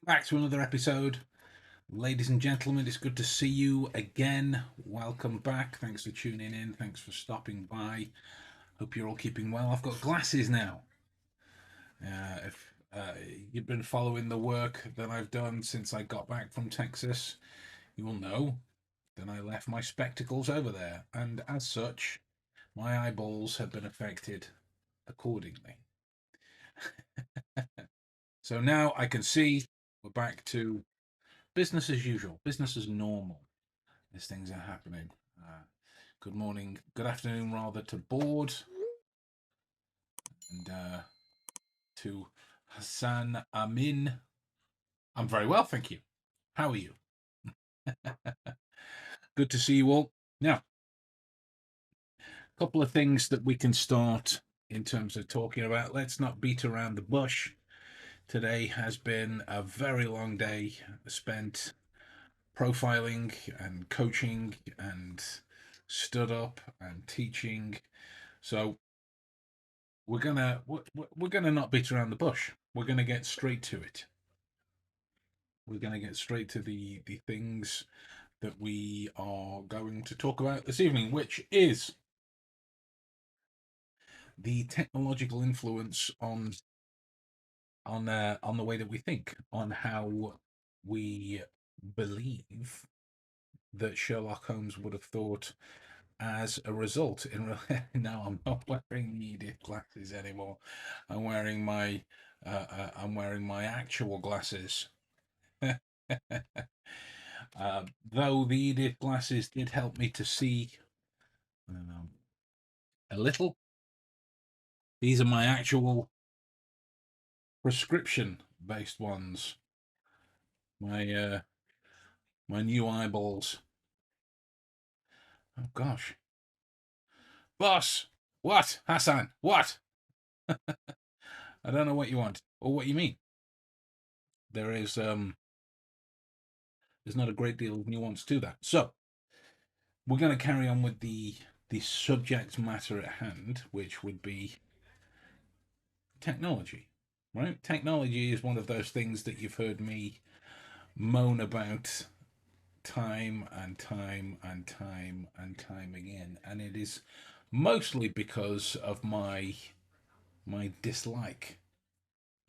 Back to another episode. Ladies and gentlemen, it's good to see you again. Welcome back. Thanks for tuning in. Thanks for stopping by. Hope you're all keeping well. I've got glasses now. If you've been following the work that I've done since I got back from Texas, you will know that I left my spectacles over there. And as such, my eyeballs have been affected accordingly. So now I can see we're back to business as usual, business as normal as things are happening. Good morning, good afternoon, rather, to Board and to Hassan Amin. I'm very well, thank you. How are you? Good to see you all. Now, a couple of things that we can start in terms of talking about. Let's not beat around the bush. Today has been a very long day spent profiling and coaching and stood up and teaching. So we're gonna not beat around the bush. We're gonna get straight to it. We're gonna get straight to the things that we are going to talk about this evening, which is the technological influence on the way that we think, on how we believe that Sherlock Holmes would have thought as a result. Now I'm not wearing the idiot glasses anymore. I'm wearing my actual glasses. Though the idiot glasses did help me to see a little. These are my actual prescription-based ones. My new eyeballs. Oh gosh, boss! What, Hassan? What? I don't know what you want or what you mean. There is there's not a great deal of nuance to that. So we're going to carry on with the subject matter at hand, which would be technology. Right? Technology is one of those things that you've heard me moan about time and time and time and time again, and it is mostly because of my dislike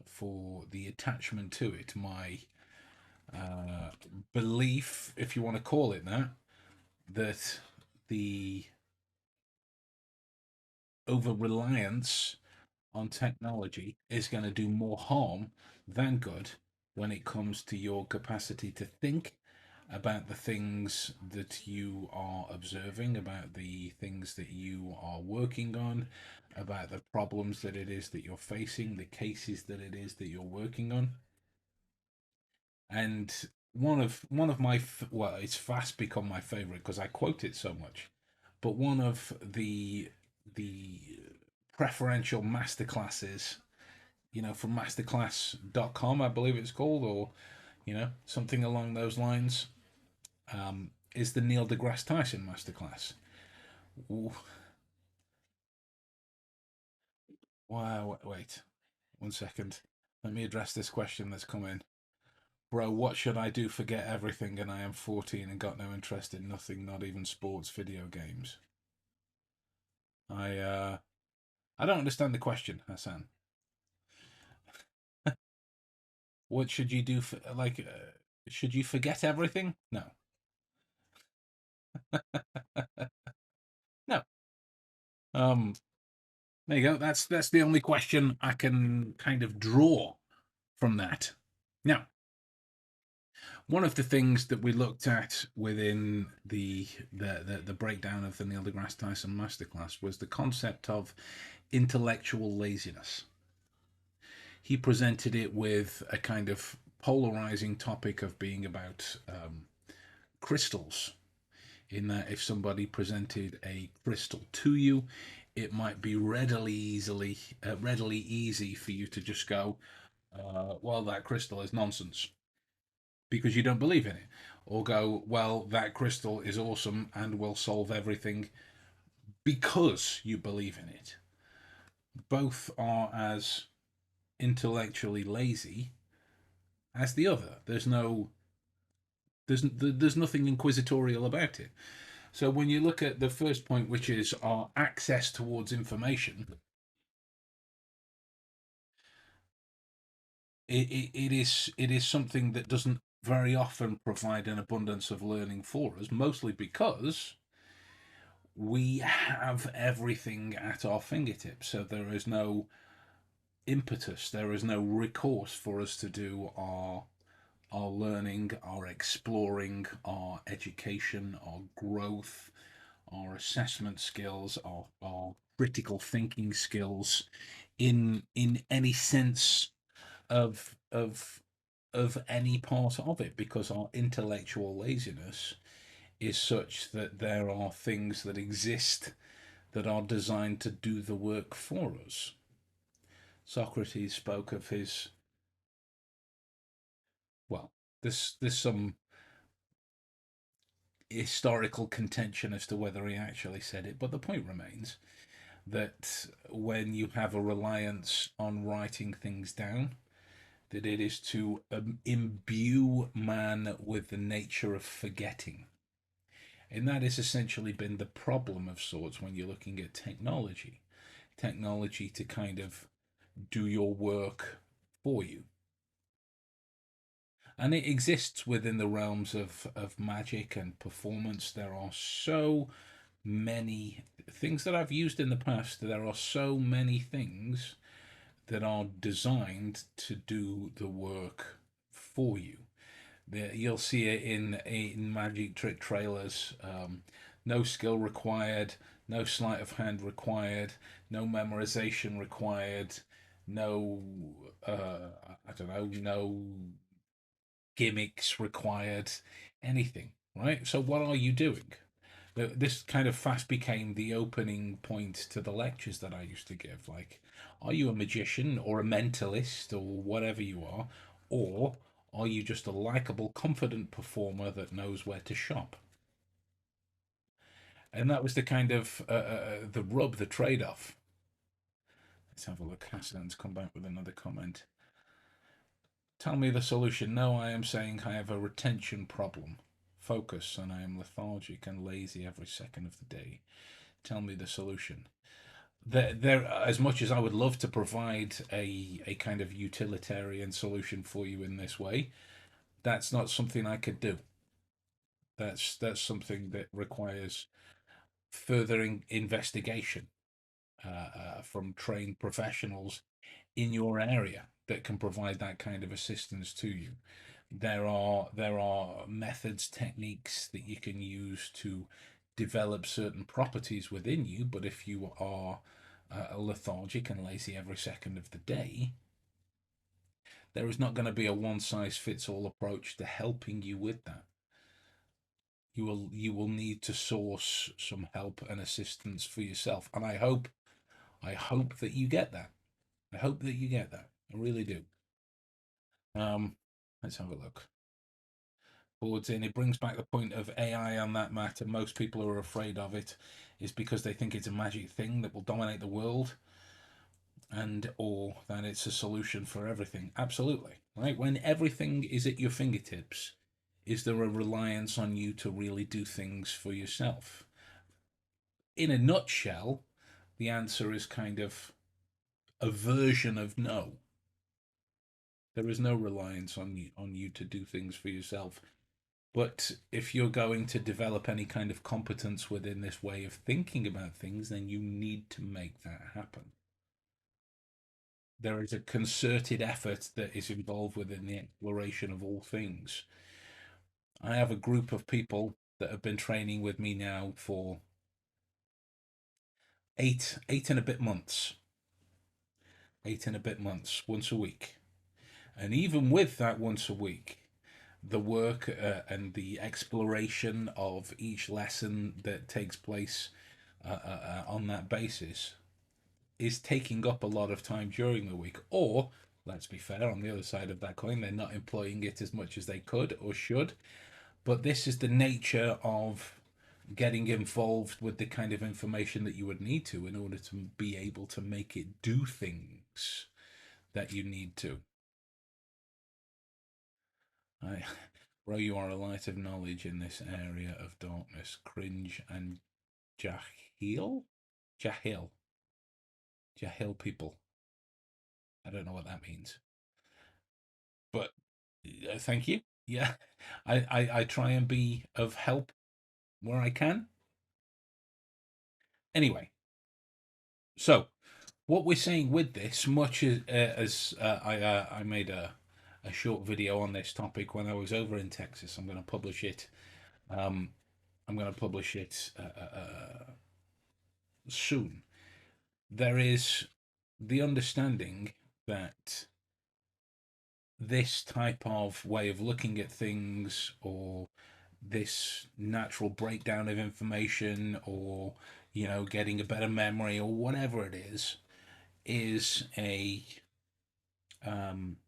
for the attachment to it, my uh, belief, if you want to call it that, that the over reliance on technology is going to do more harm than good when it comes to your capacity to think about the things that you are observing, about the things that you are working on, about the problems that it is that you're facing, the cases that it is that you're working on. And one of my well, it's fast become my favorite because I quote it so much. But one of the preferential masterclasses, from masterclass.com, I believe it's called, or something along those lines, is the Neil deGrasse Tyson masterclass. Ooh, wow, wait 1 second. Let me address this question that's come in. Bro, what should I do? Forget everything, and I am 14 and got no interest in nothing, not even sports, video games. I don't understand the question, Hassan. What should you do for should you forget everything? No. No. Um there you go. That's the only question I can kind of draw from that. Now, one of the things that we looked at within the breakdown of the Neil deGrasse Tyson masterclass was the concept of intellectual laziness. He presented it with a kind of polarizing topic of being about crystals, in that if somebody presented a crystal to you, it might be readily easy for you to just go, well, that crystal is nonsense because you don't believe in it, or go, well, that crystal is awesome and will solve everything because you believe in it. Both are as intellectually lazy as the other. There's nothing inquisitorial about it. So when you look at the first point, which is our access towards information, it is something that doesn't very often provide an abundance of learning for us, mostly because we have everything at our fingertips. So there is no impetus, there is no recourse for us to do our learning, our exploring, our education, our growth, our assessment skills, our critical thinking skills in any sense of any part of it, because our intellectual laziness is such that there are things that exist that are designed to do the work for us. Socrates spoke of his, well, there's some historical contention as to whether he actually said it, but the point remains that when you have a reliance on writing things down, that it is to imbue man with the nature of forgetting. And that has essentially been the problem of sorts when you're looking at technology. Technology to kind of do your work for you. And it exists within the realms of magic and performance. There are so many things that I've used in the past. There are so many things that are designed to do the work for you. You'll see it in magic trick trailers. No skill required, no sleight of hand required, no memorization required, no I don't know, no gimmicks required, anything. Right. So what are you doing? This kind of fast became the opening point to the lectures that I used to give. Like, are you a magician or a mentalist or whatever you are, or are you just a likable, confident performer that knows where to shop? And that was the kind of the rub, the trade-off. Let's have a look. Hassan's come back with another comment. Tell me the solution. No, I am saying I have a retention problem. Focus, and I am lethargic and lazy every second of the day. Tell me the solution. There, as much as I would love to provide a kind of utilitarian solution for you in this way, that's not something I could do. That's something that requires further investigation from trained professionals in your area that can provide that kind of assistance to you. There are methods, techniques that you can use to develop certain properties within you. But if you are lethargic and lazy every second of the day, there is not going to be a one size fits all approach to helping you with that. You will need to source some help and assistance for yourself, and I hope that you get that. I hope that you get that. I really do. Um, let's have a look. Boards in. It brings back the point of AI on that matter. Most people who are afraid of it is because they think it's a magic thing that will dominate the world, and or that it's a solution for everything. Absolutely. Right? When everything is at your fingertips, is there a reliance on you to really do things for yourself? In a nutshell, the answer is kind of a version of no. There is no reliance on you to do things for yourself. But if you're going to develop any kind of competence within this way of thinking about things, then you need to make that happen. There is a concerted effort that is involved within the exploration of all things. I have a group of people that have been training with me now for eight and a bit months. 8 and a bit months, once a week. And even with that once a week, the work and the exploration of each lesson that takes place on that basis is taking up a lot of time during the week. Or, let's be fair, on the other side of that coin, they're not employing it as much as they could or should. But this is the nature of getting involved with the kind of information that you would need to in order to be able to make it do things that you need to. I, bro, you are a light of knowledge in this area of darkness. Cringe and jahil? Jahil. Jahil people. I don't know what that means. But thank you. Yeah. I try and be of help where I can. Anyway, so what we're saying with this, much as I made a short video on this topic when I was over in Texas. I'm going to publish it. Um, I'm going to publish it soon. There is the understanding that this type of way of looking at things, or this natural breakdown of information, or getting a better memory, or whatever it is a um,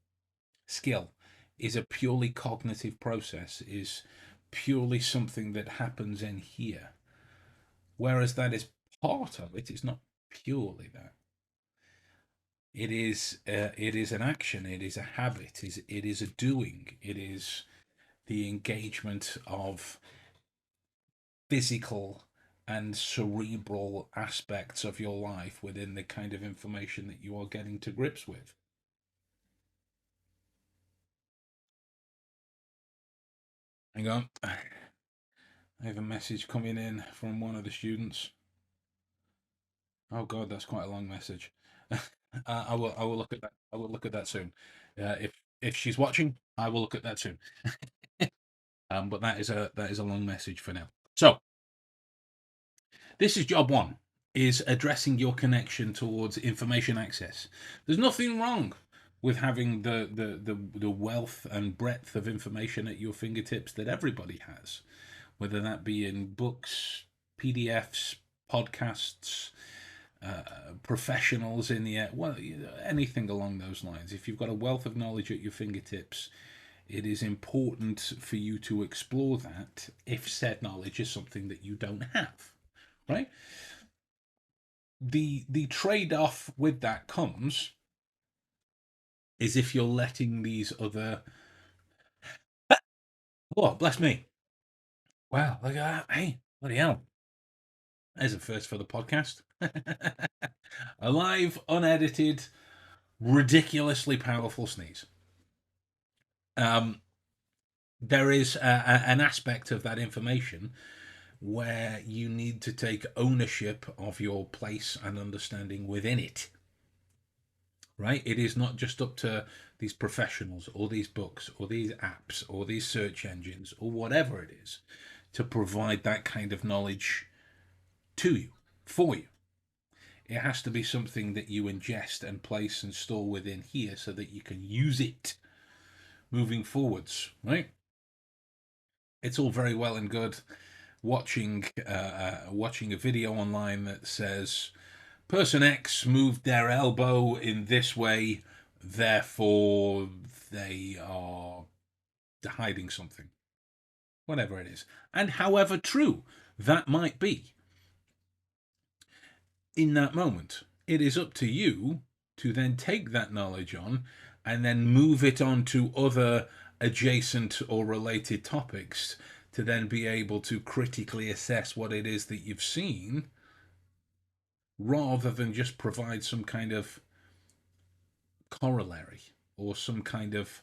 skill, is a purely cognitive process, is purely something that happens in here. Whereas that is part of it. It's not purely that. It is an action. It is a habit. It is a doing. It is the engagement of physical and cerebral aspects of your life within the kind of information that you are getting to grips with. Hang on. I have a message coming in from one of the students. Oh God, that's quite a long message. I will look at that. I will look at that soon. If she's watching, I will look at that soon. But that is a long message for now. So this is job one: is addressing your connection towards information access. There's nothing wrong with having the wealth and breadth of information at your fingertips that everybody has, whether that be in books, PDFs, podcasts, professionals in the air, well, anything along those lines. If you've got a wealth of knowledge at your fingertips, it is important for you to explore that if said knowledge is something that you don't have, right? The trade-off with that comes is if you're letting these other, oh bless me, wow, look at that, hey, bloody hell, there's a first for the podcast. A live, unedited, ridiculously powerful sneeze. um there is an aspect of that information where you need to take ownership of your place and understanding within it, right? It is not just up to these professionals or these books or these apps or these search engines or whatever it is to provide that kind of knowledge to you, for you. It has to be something that you ingest and place and store within here so that you can use it moving forwards, right? It's all very well and good watching a video online that says person X moved their elbow in this way, therefore they are hiding something, whatever it is. And however true that might be in that moment, it is up to you to then take that knowledge on and then move it on to other adjacent or related topics to then be able to critically assess what it is that you've seen, rather than just provide some kind of corollary or some kind of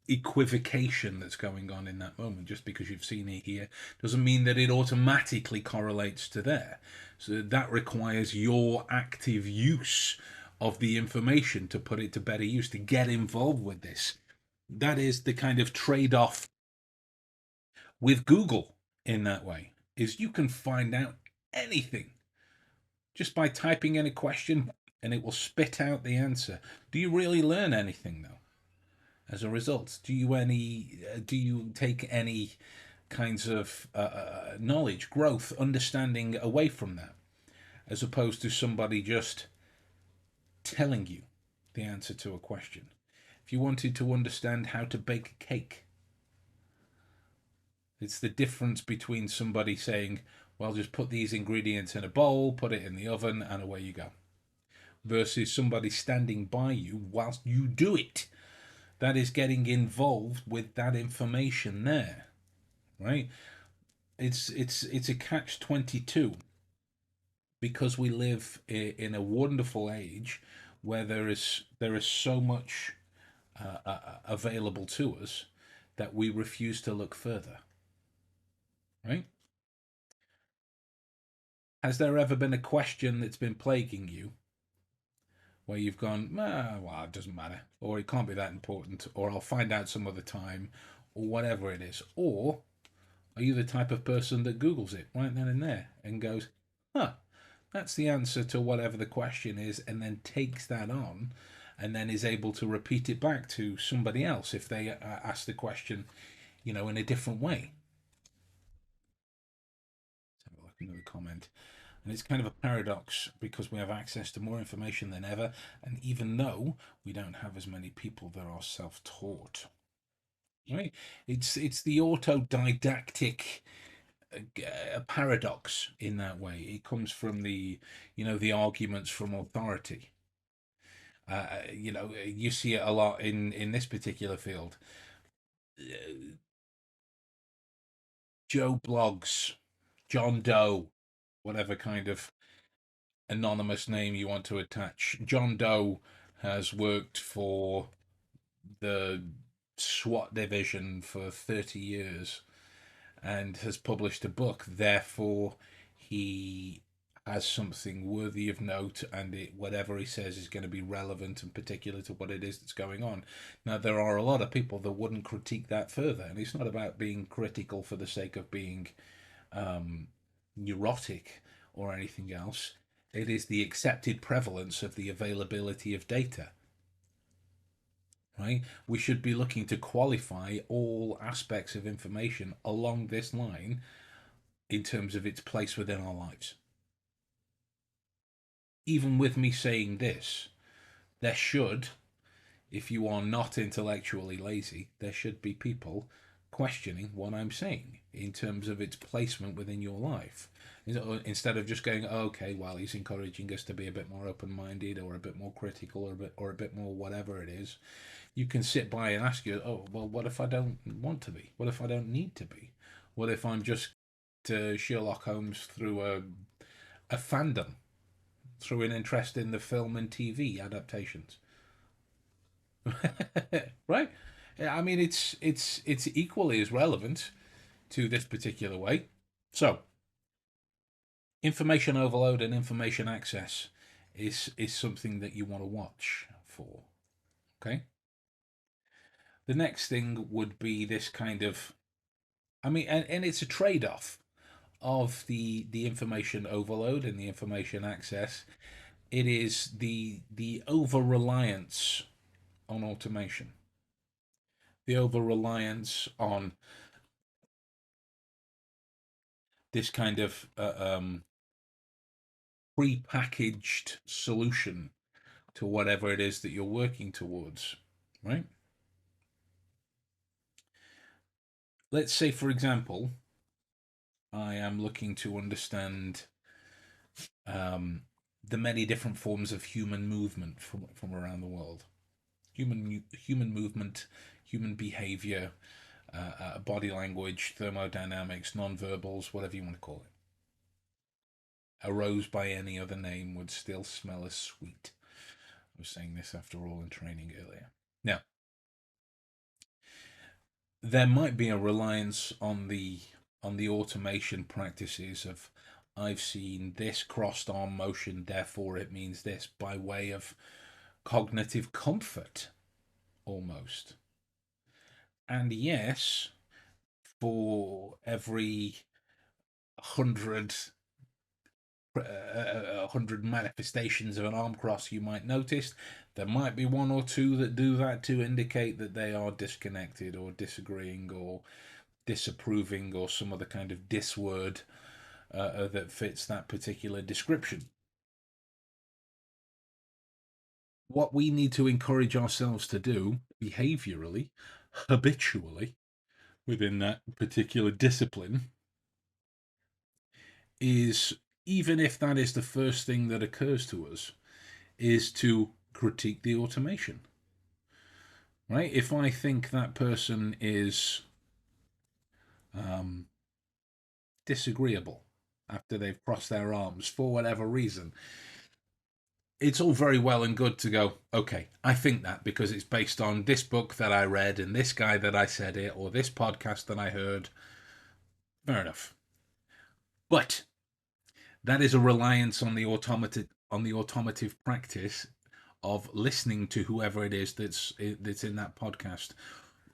equivocation that's going on in that moment. Just because you've seen it here doesn't mean that it automatically correlates to there. So that requires your active use of the information to put it to better use, to get involved with this. That is the kind of trade-off with Google in that way, is you can find out anything just by typing in a question and it will spit out the answer. Do you really learn anything though as a result? Do you take any kinds of knowledge, growth, understanding away from that, as opposed to somebody just telling you the answer to a question? If you wanted to understand how to bake a cake, it's the difference between somebody saying, well, just put these ingredients in a bowl, put it in the oven, and away you go, versus somebody standing by you whilst you do it that is getting involved with that information there, right? It's a catch 22 because we live in a wonderful age where there is so much available to us that we refuse to look further, right? Has there ever been a question that's been plaguing you where you've gone, well, it doesn't matter, or it can't be that important, or I'll find out some other time, or whatever it is? Or are you the type of person that Googles it right then and there and goes, huh, that's the answer to whatever the question is, and then takes that on and then is able to repeat it back to somebody else if they ask the question, in a different way? Let's have a look, another comment. And it's kind of a paradox because we have access to more information than ever, and even though we don't have as many people that are self-taught, right? It's the autodidactic paradox in that way. It comes from the arguments from authority. You see it a lot in this particular field. Joe Blogs, John Doe, whatever kind of anonymous name you want to attach. John Doe has worked for the SWAT division for 30 years and has published a book. Therefore, he has something worthy of note, and whatever he says is going to be relevant and particular to what it is that's going on. Now, there are a lot of people that wouldn't critique that further, and it's not about being critical for the sake of being neurotic or anything else. It is the accepted prevalence of the availability of data, right? We should be looking to qualify all aspects of information along this line in terms of its place within our lives. Even with me saying this, there should, if you are not intellectually lazy, there should be people questioning what I'm saying in terms of its placement within your life. Instead of just going, oh, okay, well, he's encouraging us to be a bit more open-minded or a bit more critical or a bit more whatever it is. You can sit by and ask you, oh, well, what if I don't want to be? What if I don't need to be? What if I'm just Sherlock Holmes through a fandom, through an interest in the film and TV adaptations? Right? I mean, it's equally as relevant to this particular way. So, information overload and information access is something that you want to watch for. Okay. The next thing would be this kind of, I mean, and it's a trade-off of the information overload and the information access. It is the over reliance on automation, the over reliance on this kind of pre-packaged solution to whatever it is that you're working towards, right? Let's say, for example, I am looking to understand um, the many different forms of human movement from around the world. Human movement, human behavior, body language, thermodynamics, non-verbals, whatever you want to call it. A rose by any other name would still smell as sweet. I was saying this after all in training earlier. Now, there might be a reliance on the automation practices of I've seen this crossed arm motion, therefore it means this, by way of cognitive comfort almost. And yes, for every 100 manifestations of an arm cross you might notice, there might be one or two that do that to indicate that they are disconnected or disagreeing or disapproving or some other kind of disword that fits that particular description. What we need to encourage ourselves to do behaviorally, habitually, within that particular discipline is, even if that is the first thing that occurs to us, is to critique the automation, right? If I think that person is um, disagreeable after they've crossed their arms for whatever reason, it's all very well and good to go, okay, I think that because it's based on this book that I read and this guy that I said it or this podcast that I heard. Fair enough. But that is a reliance on the automative practice of listening to whoever it is that's in that podcast,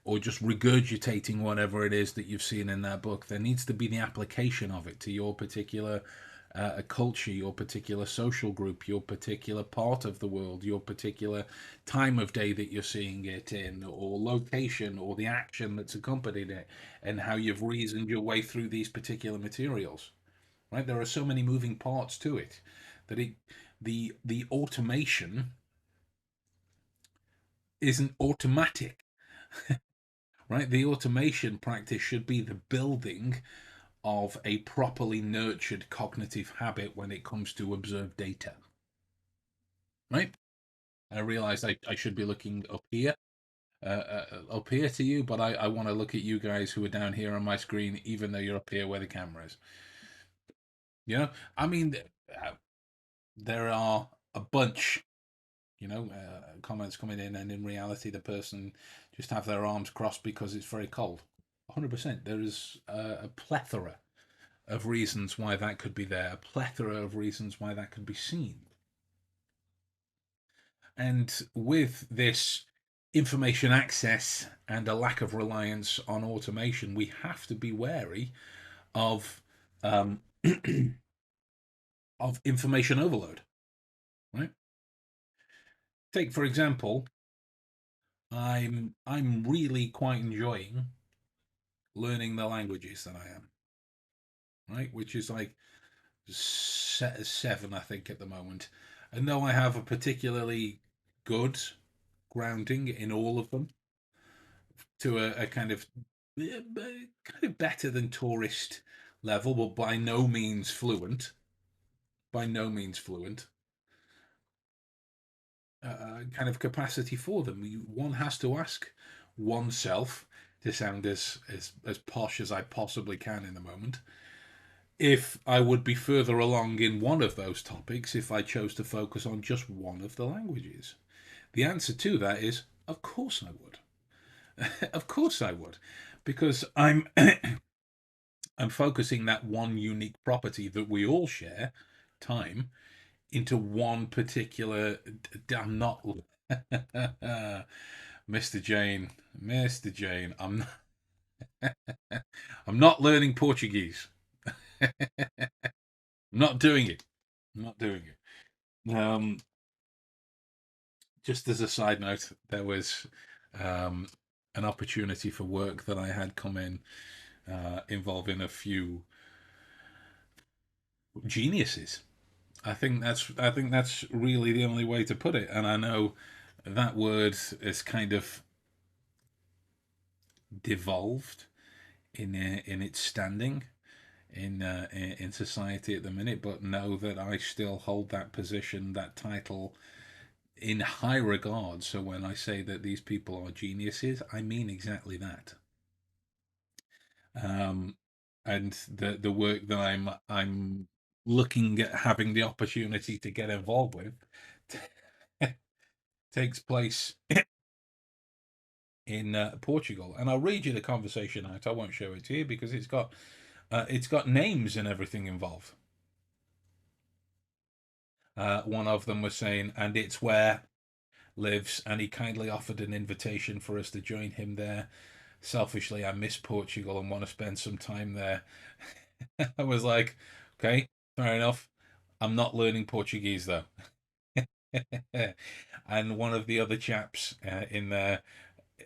or just regurgitating whatever it is that you've seen in that book. There needs to be the application of it to your particular culture, your particular social group, your particular part of the world, your particular time of day that you're seeing it in, or location, or the action that's accompanied it, and how you've reasoned your way through these particular materials. Right? There are so many moving parts to it that the automation isn't automatic. Right? The automation practice should be the building of a properly nurtured cognitive habit when it comes to observed data. Right? I realize I should be looking up here to you, but I want to look at you guys who are down here on my screen, even though you're up here where the camera is. You know, I mean, uh, there are a bunch, comments coming in, and in reality, the person just have their arms crossed because it's very cold. 100%. There is a plethora of reasons why that could be there, a plethora of reasons why that could be seen. And with this information access and a lack of reliance on automation, we have to be wary of um, of information overload. Right? Take for example, I'm really quite enjoying learning the languages that I am. Right, which is like seven, I think, at the moment. And though I have a particularly good grounding in all of them, to a kind of better than tourist level, but by no means fluent. By no means fluent. Kind of capacity for them. One has to ask oneself, to sound as posh as I possibly can in the moment, if I would be further along in one of those topics if I chose to focus on just one of the languages. The answer to that is, of course I would. Of course I would, because I'm focusing that one unique property that we all share, time, into one particular. I'm not, Mr. Jane, Mr. Jane. I'm not learning Portuguese. I'm not doing it. I'm not doing it. Just as a side note, there was um, an opportunity for work that I had come in involving a few geniuses. I think that's really the only way to put it. And I know that word is kind of devolved in its standing in society at the minute, but know that I still hold that position, that title, in high regard. So when I say that these people are geniuses, I mean exactly that. Um, and the work that I'm looking at having the opportunity to get involved with takes place in Portugal. And I'll read you the conversation out. I won't show it to you because it's got names and everything involved. One of them was saying, and it's where lives, and he kindly offered an invitation for us to join him there. Selfishly, I miss Portugal and want to spend some time there. I was like, okay, fair enough. I'm not learning Portuguese though. And one of the other chaps in there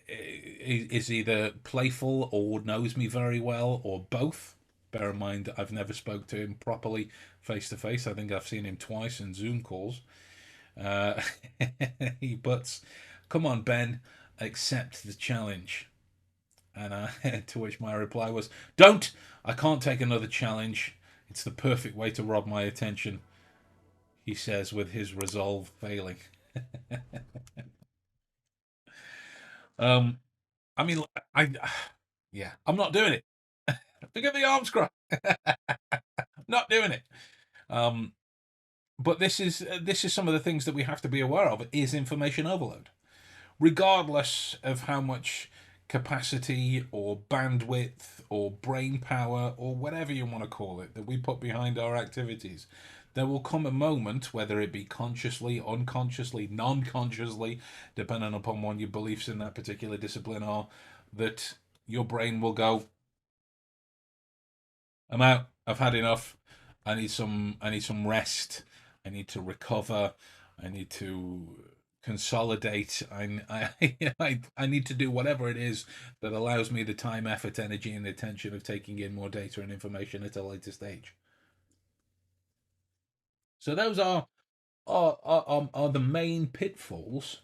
is either playful or knows me very well or both. Bear in mind, I've never spoke to him properly face to face. I think I've seen him twice in Zoom calls. Uh, but come on, Ben, accept the challenge. And to which my reply was, "Don't! I can't take another challenge. It's the perfect way to rob my attention," he says with his resolve failing. Um, I mean, I yeah, I'm not doing it. Look at the arms cross. Not doing it. Um, but this is some of the things that we have to be aware of is information overload, regardless of how much capacity or bandwidth or brain power or whatever you want to call it that we put behind our activities. There will come a moment, whether it be consciously, unconsciously, non consciously, depending upon what your beliefs in that particular discipline are, that your brain will go, I'm out. I've had enough. I need some rest. I need to recover. I need to consolidate. I need to do whatever it is that allows me the time, effort, energy, and attention of taking in more data and information at a later stage. So those are the main pitfalls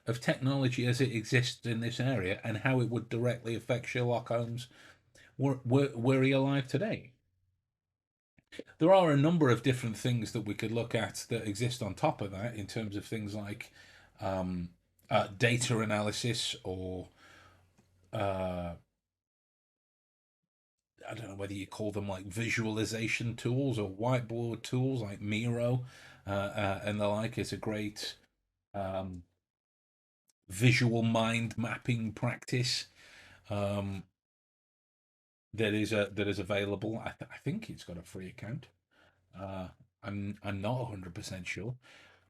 of technology as it exists in this area and how it would directly affect Sherlock Holmes were he alive today. There are a number of different things that we could look at that exist on top of that in terms of things like um, data analysis or uh, I don't know whether you call them like visualization tools or whiteboard tools like Miro and the like is a great um, visual mind mapping practice um, that is available. I think it's got a free account. Uh, I'm not 100% sure,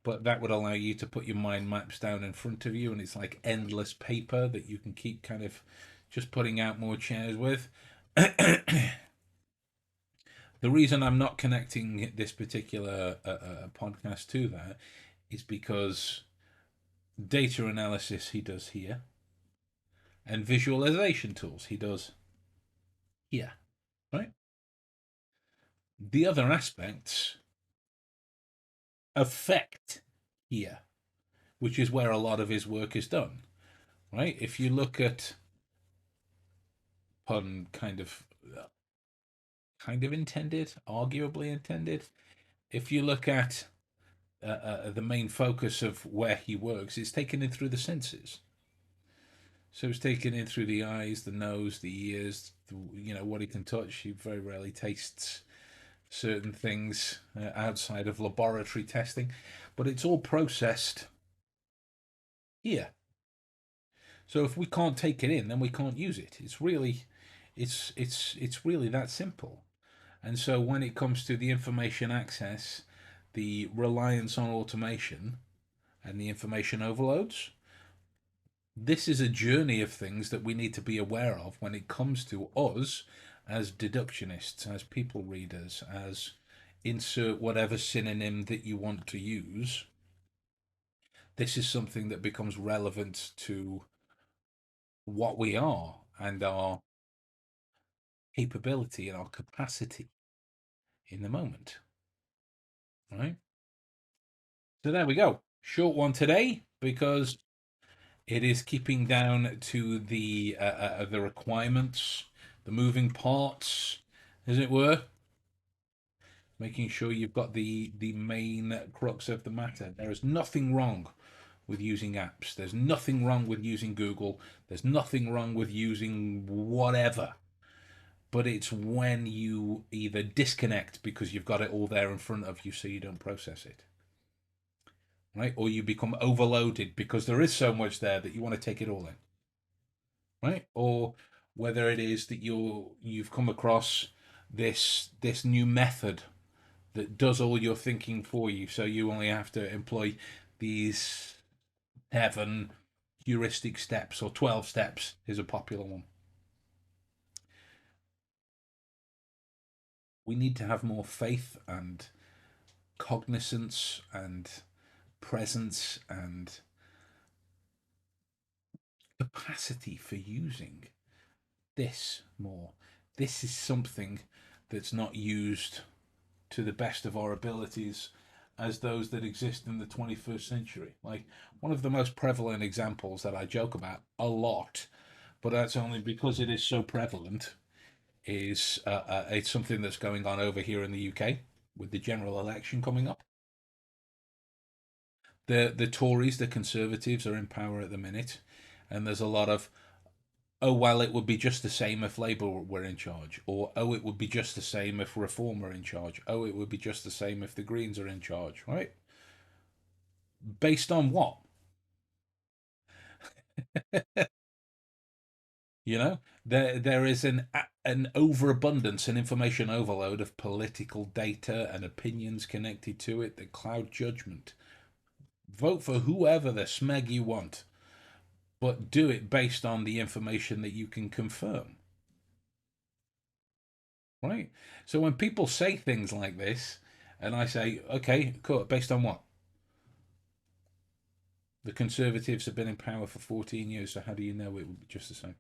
but that would allow you to put your mind maps down in front of you, and it's like endless paper that you can keep kind of just putting out more chairs with. The reason I'm not connecting this particular podcast to that is because data analysis he does here, and visualization tools he does here, right? The other aspects affect here, which is where a lot of his work is done, right? If you look at pun kind of intended, arguably intended. If you look at the main focus of where he works, it's taken in through the senses. So it's taken in through the eyes, the nose, the ears, what he can touch. He very rarely tastes certain things outside of laboratory testing, but it's all processed here. So if we can't take it in, then we can't use it. It's really that simple. And so when it comes to the information access, the reliance on automation and the information overloads, this is a journey of things that we need to be aware of when it comes to us as deductionists, as people readers, as insert whatever synonym that you want to use. This is something that becomes relevant to what we are and our capability and our capacity in the moment, right? So there we go. Short one today because it is keeping down to the requirements, the moving parts, as it were, making sure you've got the main crux of the matter. There is nothing wrong with using apps. There's nothing wrong with using Google. There's nothing wrong with using whatever. But it's when you either disconnect because you've got it all there in front of you so you don't process it, right? Or you become overloaded because there is so much there that you want to take it all in, right? Or whether it is that you've come across this new method that does all your thinking for you, so you only have to employ these 7 heuristic steps or 12 steps is a popular one. We need to have more faith and cognizance and presence and capacity for using this more. This is something that's not used to the best of our abilities as those that exist in the 21st century. Like one of the most prevalent examples that I joke about a lot, but that's only because it is so prevalent, is it's something that's going on over here in the UK with the general election coming up. The Tories, the Conservatives, are in power at the minute, and there's a lot of, oh well, it would be just the same if Labour were in charge, or oh, it would be just the same if Reform were in charge, oh, it would be just the same if the Greens are in charge, right? Based on what? You know, there is an overabundance and information overload of political data and opinions connected to it that cloud judgment. Vote for whoever the smeg you want, but do it based on the information that you can confirm. Right? So when people say things like this, and I say, okay, cool, based on what? The Conservatives have been in power for 14 years, so how do you know it would be just the same?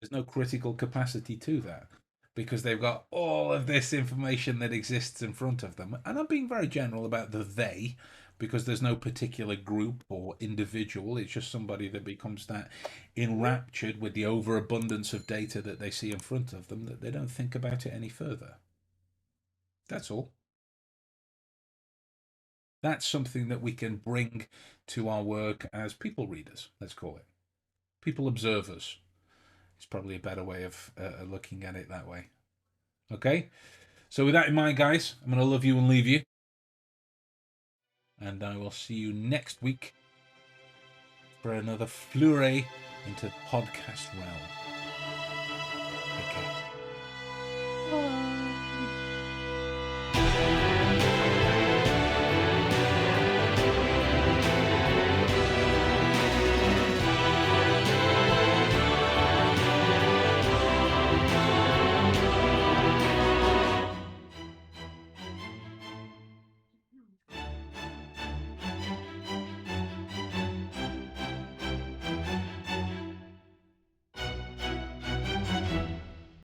There's no critical capacity to that because they've got all of this information that exists in front of them. And I'm being very general about the they because there's no particular group or individual. It's just somebody that becomes that enraptured with the overabundance of data that they see in front of them that they don't think about it any further. That's all. That's something that we can bring to our work as people readers, let's call it. People observers. It's probably a better way of looking at it that way. Okay? So, with that in mind, guys, I'm going to love you and leave you. And I will see you next week for another flurry into the podcast realm.